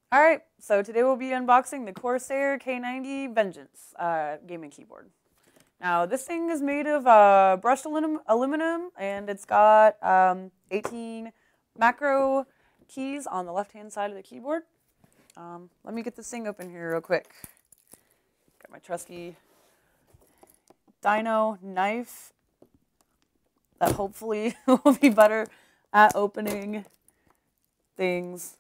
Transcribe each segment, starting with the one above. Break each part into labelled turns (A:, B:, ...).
A: Alright, so today we'll be unboxing the Corsair K90 Vengeance gaming keyboard. Now, this thing is made of brushed aluminum, and it's got 18 macro keys on the left-hand side of the keyboard. Let me get this thing open here real quick. Got my trusty Dino knife that hopefully will be better at opening things.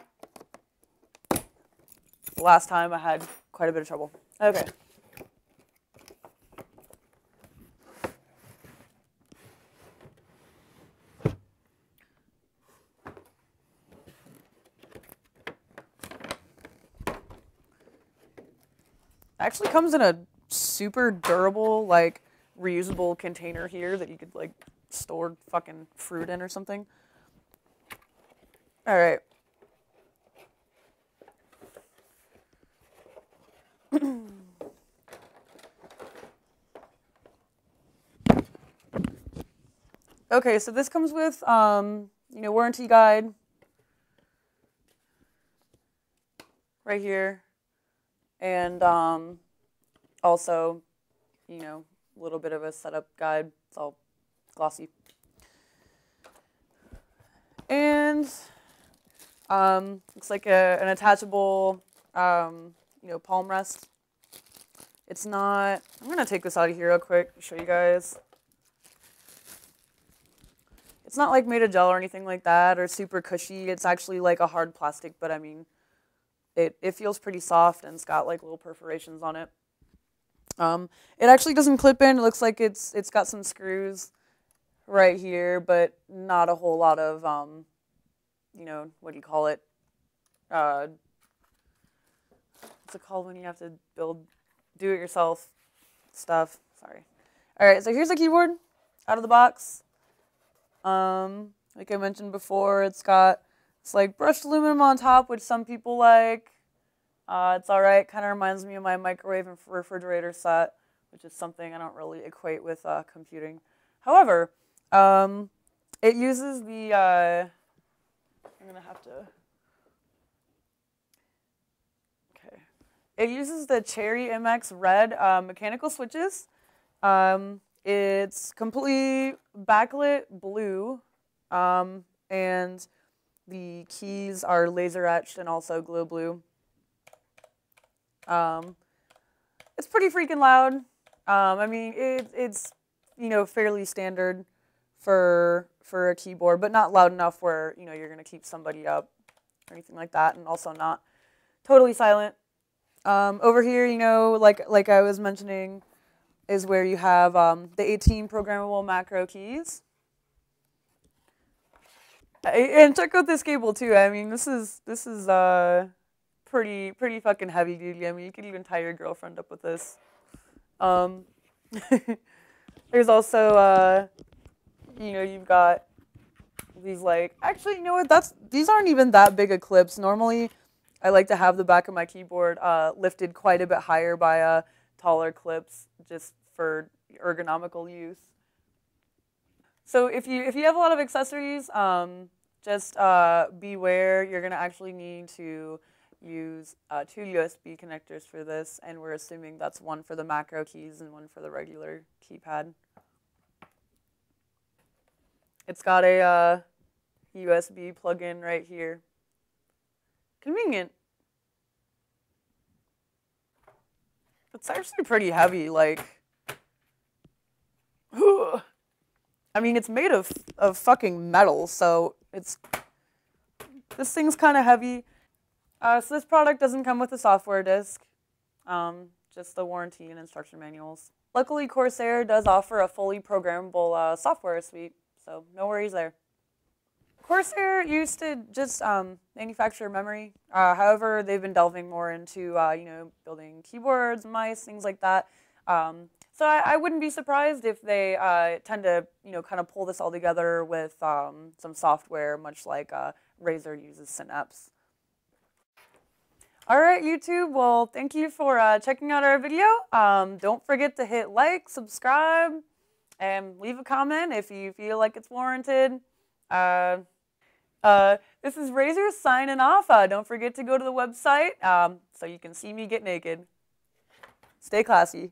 A: Last time I had quite a bit of trouble. Okay. Actually comes in a super durable, like, reusable container here that you could, like, store fucking fruit in or something. Alright. Okay, so this comes with, warranty guide right here, and also, a little bit of a setup guide. It's all glossy. And looks like an attachable, palm rest. It's not, I'm gonna take this out of here real quick, show you guys. It's not like made of gel or anything like that, or super cushy. It's actually like a hard plastic, but I mean, it feels pretty soft, and it's got like little perforations on it. It actually doesn't clip in. It looks like it's got some screws right here, but not a whole lot of, what do you call it? What's it called when you have to do-it-yourself stuff? Sorry. All right, so here's the keyboard out of the box. Like I mentioned before, it's like brushed aluminum on top, which some people like. It's all right. Kind of reminds me of my microwave and refrigerator set, which is something I don't really equate with computing. However, it uses the, I'm gonna have to, okay. It uses the Cherry MX Red mechanical switches. It's completely backlit blue, and the keys are laser etched and also glow blue. It's pretty freaking loud. I mean, it's fairly standard for a keyboard, but not loud enough where you're gonna keep somebody up or anything like that, and also not totally silent. Over here, like I was mentioning, is where you have the 18 programmable macro keys. And check out this cable too. I mean, this is pretty fucking heavy duty. I mean, you could even tie your girlfriend up with this. There's also you've got these actually, you know what? These aren't even that big of clips. Normally, I like to have the back of my keyboard lifted quite a bit higher by taller clips, just for ergonomical use. So if you have a lot of accessories, just beware. You're gonna actually need to use 2 USB connectors for this, and we're assuming that's one for the macro keys and one for the regular keypad. It's got a USB plug-in right here. Convenient. It's actually pretty heavy, I mean, it's made of fucking metal, so this thing's kind of heavy. So this product doesn't come with a software disk, just the warranty and instruction manuals. Luckily, Corsair does offer a fully programmable software suite, so no worries there. Corsair used to just manufacture memory. However, they've been delving more into building keyboards, mice, things like that. So I wouldn't be surprised if they tend to kind of pull this all together with some software, much like Razer uses Synapse. All right, YouTube. Well, thank you for checking out our video. Don't forget to hit like, subscribe, and leave a comment if you feel like it's warranted. This is Razor signing off. Don't forget to go to the website so you can see me get naked. Stay classy.